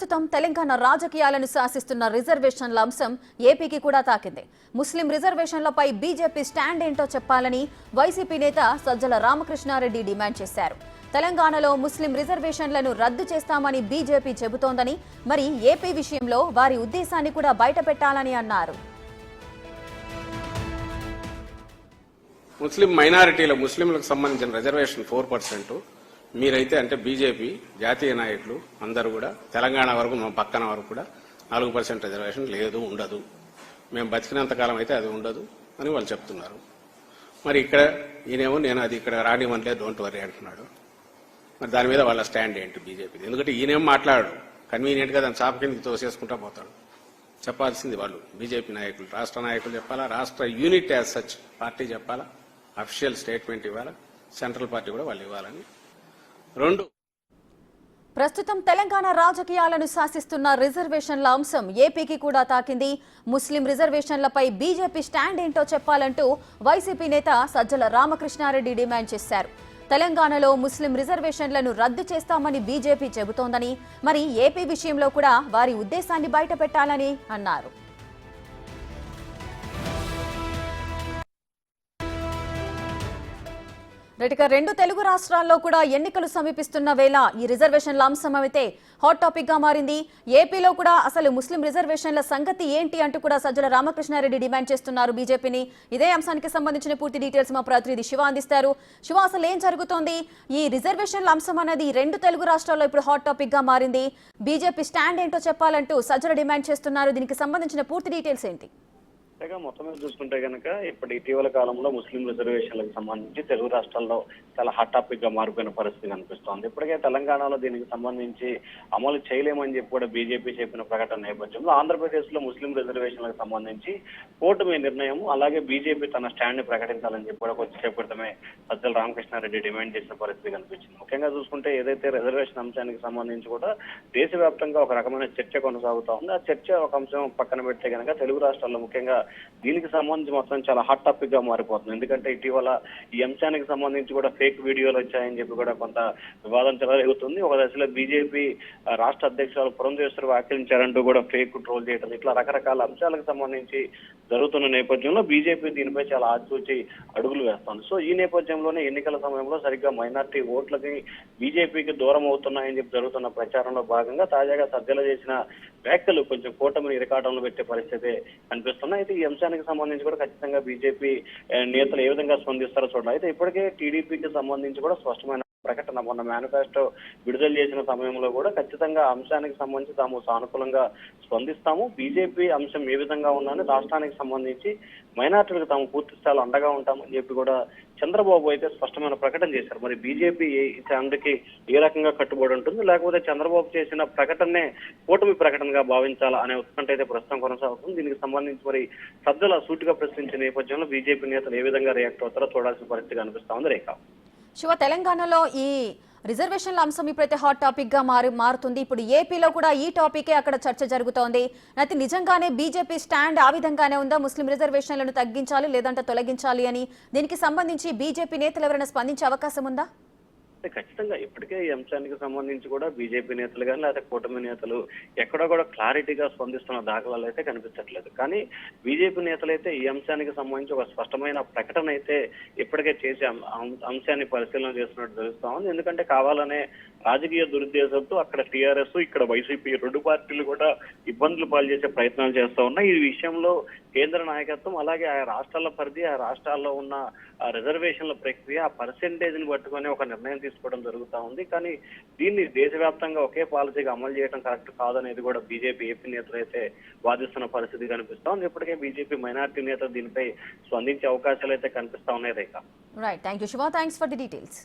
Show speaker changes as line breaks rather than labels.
ప్రస్తుతం తెలంగాణ రాజకీయాలను శాసిస్తున్న రిజర్వేషన్ల అంశం ఏపీకి కూడా తాకింది. ముస్లిం రిజర్వేషన్లపై బీజేపీ స్టాండ్ ఏంటో చెప్పాలని వైసీపీ నేత సజ్జల రామకృష్ణారెడ్డి డిమాండ్ చేశారు. తెలంగాణలో ముస్లిం రిజర్వేషన్లను రద్దు చేస్తామని బీజేపీ చెబుతోందని, మరి ఏపీ విషయంలో వారి ఉద్దేశాన్ని కూడా బయటపెట్టాలని అన్నారు.
ముస్లిం మైనారిటీల ముస్లింలకు సంబంధించిన రిజర్వేషన్ 4%. మీరైతే అంటే బీజేపీ జాతీయ నాయకులు అందరూ కూడా తెలంగాణ వరకు మా పక్కన వరకు కూడా 4% రిజర్వేషన్ లేదు, ఉండదు, మేము బతికినంతకాలం అయితే అది ఉండదు అని వాళ్ళు చెప్తున్నారు. మరి ఇక్కడ ఈయనేమో నేను అది ఇక్కడ రానివ్వనులే, డోంట్ వరీ అంటున్నాడు. మరి దాని మీద వాళ్ళ స్టాండ్ ఏంటి బీజేపీ? ఎందుకంటే ఈయనేం మాట్లాడు, కన్వీనియంట్గా దాన్ని చాప కిందకి తోసేసుకుంటా పోతాడు. చెప్పాల్సింది వాళ్ళు బీజేపీ నాయకులు, రాష్ట్ర నాయకులు చెప్పాలా, రాష్ట్ర యూనిట్ యాజ్ సచ్ పార్టీ చెప్పాలా, అఫీషియల్ స్టేట్మెంట్ ఇవ్వాలా, సెంట్రల్ పార్టీ కూడా వాళ్ళు ఇవ్వాలని.
ప్రస్తుతం తెలంగాణ రాజకీయాలను శాసిస్తున్న రిజర్వేషన్ల అంశం ఏపీకి కూడా తాకింది. ముస్లిం రిజర్వేషన్లపై బీజేపీ స్టాండ్ ఏంటో చెప్పాలంటూ వైసీపీ నేత సజ్జల రామకృష్ణారెడ్డి డిమాండ్ చేశారు. తెలంగాణలో ముస్లిం రిజర్వేషన్లను రద్దు చేస్తామని బీజేపీ చెబుతోందని, మరి ఏపీ విషయంలో కూడా వారి ఉద్దేశాన్ని బయటపెట్టాలని అన్నారు. రెండు తెలుగు రాష్ట్రాల్లో కూడా ఎన్నికలు సమీపిస్తున్న వేళ ఈ రిజర్వేషన్ల అంశం అయితే హాట్ టాపిక్ గా మారింది. ఏపీలో కూడా అసలు ముస్లిం రిజర్వేషన్ల సంగతి ఏంటి అంటూ కూడా సజ్జల రామకృష్ణారెడ్డి డిమాండ్ చేస్తున్నారు బీజేపీని. ఇదే అంశానికి సంబంధించిన పూర్తి డీటెయిల్స్ మా ప్రతినిధి శివ అందిస్తారు. శివ, అసలు ఏం జరుగుతోంది? ఈ రిజర్వేషన్ల అంశం అనేది రెండు తెలుగు రాష్ట్రాల్లో ఇప్పుడు హాట్ టాపిక్ గా మారింది. బీజేపీ స్టాండ్ ఏంటో చెప్పాలంటూ సజ్జల డిమాండ్ చేస్తున్నారు. దీనికి సంబంధించిన పూర్తి డీటెయిల్స్ ఏంటి?
మొత్తం మీద చూసుకుంటే కనుక ఇప్పుడు ఇటీవల కాలంలో ముస్లిం రిజర్వేషన్లకు సంబంధించి తెలుగు రాష్ట్రాల్లో చాలా హాట్ టాపిక్ గా మారిపోయిన పరిస్థితి కనిపిస్తోంది. ఇప్పటికే తెలంగాణలో దీనికి సంబంధించి అమలు చేయలేమని చెప్పి కూడా బీజేపీ చెప్పిన ప్రకటన నేపథ్యంలో ఆంధ్రప్రదేశ్ లో ముస్లిం రిజర్వేషన్లకు సంబంధించి కూటమి నిర్ణయం, అలాగే బీజేపీ తన స్టాండ్ ని ప్రకటించాలని చెప్పి కూడా కొద్దిసేపు క్రితమే సజ్జల రామకృష్ణారెడ్డి డిమాండ్ చేసిన పరిస్థితి కనిపించింది. ముఖ్యంగా చూసుకుంటే ఏదైతే రిజర్వేషన్ అంశానికి సంబంధించి కూడా దేశవ్యాప్తంగా ఒక రకమైన చర్చ కొనసాగుతా ఉంది. ఆ చర్చ ఒక అంశం పక్కన పెడితే కనుక తెలుగు రాష్ట్రాల్లో ముఖ్యంగా దీనికి సంబంధించి మొత్తం చాలా హాట్ టాపిక్ గా మారిపోతుంది. ఎందుకంటే ఇటీవల ఈ అంశానికి సంబంధించి కూడా ఫేక్ వీడియోలు వచ్చాయని చెప్పి కూడా కొంత వివాదం చెలరేగుతుంది. ఒక దశలో బీజేపీ రాష్ట్ర అధ్యక్షురాలు పురంధేశ్వరి వ్యాఖ్యలించారంటూ కూడా ఫేక్ ట్రోల్ చేయడం, ఇట్లా రకరకాల అంశాలకు సంబంధించి జరుగుతున్న నేపథ్యంలో బీజేపీ దీనిపై చాలా ఆచితూచి అడుగులు వేస్తోంది. సో ఈ నేపథ్యంలోనే ఎన్నికల సమయంలో సరిగ్గా మైనార్టీ ఓట్లకి బీజేపీకి దూరం అవుతున్నాయని చెప్పి జరుగుతున్న ప్రచారంలో భాగంగా తాజాగా సజ్జల చేసిన వ్యాఖ్యలు కొంచెం కూటమిని ఇరకాటంలో పెట్టే పరిస్థితి కనిపిస్తున్నాయి. అయితే ఈ అంశానికి సంబంధించి కూడా ఖచ్చితంగా బీజేపీ నేతలు ఏ విధంగా స్పందిస్తారో చూడాలి. అయితే ఇప్పటికే టీడీపీకి సంబంధించి కూడా స్పష్టమైన ప్రకటన మొన్న మేనిఫెస్టో విడుదల చేసిన సమయంలో కూడా ఖచ్చితంగా అంశానికి సంబంధించి తాము సానుకూలంగా స్పందిస్తాము, బీజేపీ అంశం ఏ విధంగా ఉందని రాష్ట్రానికి సంబంధించి మైనార్టీలకు తాము పూర్తి స్థాయిలో అండగా ఉంటామని చెప్పి కూడా చంద్రబాబు అయితే స్పష్టమైన ప్రకటన చేశారు. మరి బీజేపీ అందుకే ఏ రకంగా కట్టుబడి ఉంటుంది, లేకపోతే చంద్రబాబు చేసిన ప్రకటనే కూటమి ప్రకటనగా భావించాలా అనే ఉత్కంఠ అయితే ప్రస్తుతం కొనసాగుతుంది. దీనికి సంబంధించి మరి సజ్జల సూటిగా ప్రశ్నించిన నేపథ్యంలో బీజేపీ నేతలు ఏ విధంగా రియాక్ట్ అవుతారో చూడాల్సిన పరిస్థితి కనిపిస్తా ఉంది. రేఖ,
శివ, తెలంగాణలో ఈ రిజర్వేషన్ల అంశం ఇప్పుడైతే హాట్ టాపిక్ గా మారుతుంది. ఇప్పుడు ఏపీలో కూడా ఈ టాపికే అక్కడ చర్చ జరుగుతోంది. అయితే నిజంగానే బీజేపీ స్టాండ్ ఆ విధంగానే ఉందా? ముస్లిం రిజర్వేషన్లను తగ్గించాలి లేదంటే తొలగించాలి అని దీనికి సంబంధించి బీజేపీ నేతలు ఎవరైనా స్పందించే అవకాశం ఉందా?
ఖచ్చితంగా ఇప్పటికే ఈ అంశానికి సంబంధించి కూడా బీజేపీ నేతలు కానీ లేకపోతే కూటమి నేతలు ఎక్కడో కూడా క్లారిటీగా స్పందిస్తున్న దాఖలాలు అయితే కనిపించట్లేదు. కానీ బీజేపీ నేతలు అయితే ఈ అంశానికి సంబంధించి ఒక స్పష్టమైన ప్రకటన అయితే ఇప్పటికే చేసి అంశాన్ని పరిశీలన చేస్తున్నట్టు తెలుస్తా ఉంది. ఎందుకంటే కావాలనే రాజకీయ దురుద్దేశంతో అక్కడ టీఆర్ఎస్, ఇక్కడ వైసీపీ రెండు పార్టీలు కూడా ఇబ్బందులు పాలు చేసే ప్రయత్నాలు చేస్తా ఉన్నాయి. ఈ విషయంలో కేంద్ర నాయకత్వం, అలాగే ఆ రాష్ట్రాల పరిధి, ఆ రాష్ట్రాల్లో ఉన్న రిజర్వేషన్ల ప్రక్రియ, ఆ పర్సెంటేజ్ ని పట్టుకొని ఒక నిర్ణయం తీసుకోవడం జరుగుతా ఉంది. కానీ దీన్ని దేశవ్యాప్తంగా ఒకే పాలసీగా అమలు చేయడం కరెక్ట్ కాదనేది కూడా బీజేపీ ఏపీ నేతలు అయితే వాదిస్తున్న పరిస్థితి కనిపిస్తా ఉంది. ఇప్పటికే బీజేపీ మైనార్టీ నేతలు దీనిపై స్పందించే అవకాశాలు అయితే కనిపిస్తా ఉన్నాయి. Rekha,
right, thank you Siva, thanks for the details.